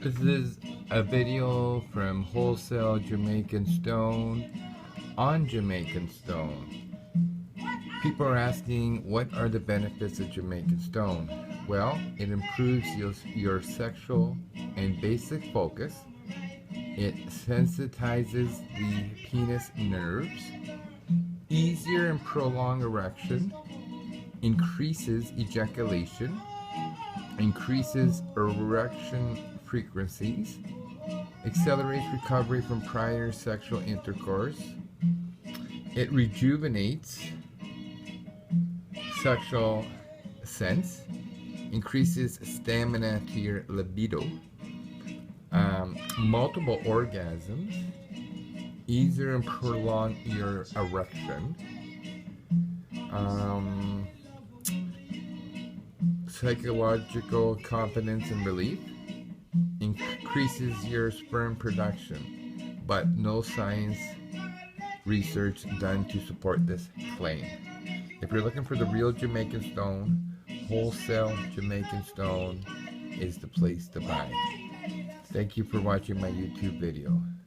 This is a video from Wholesale Jamaican Stone on Jamaican Stone. People are asking, what are the benefits of Jamaican Stone? Well, it improves your sexual and basic focus. It sensitizes the penis nerves. Easier and prolonged erection. Increases ejaculation. Increases erection frequencies, accelerates recovery from prior sexual intercourse. It rejuvenates sexual sense, increases stamina to your libido, multiple orgasms, easier and prolong your erection, psychological confidence and relief, increases your sperm production, but no science research done to support this claim. If you're looking for the real Jamaican Stone, Wholesale Jamaican Stone is the place to buy. Thank you for watching my YouTube video.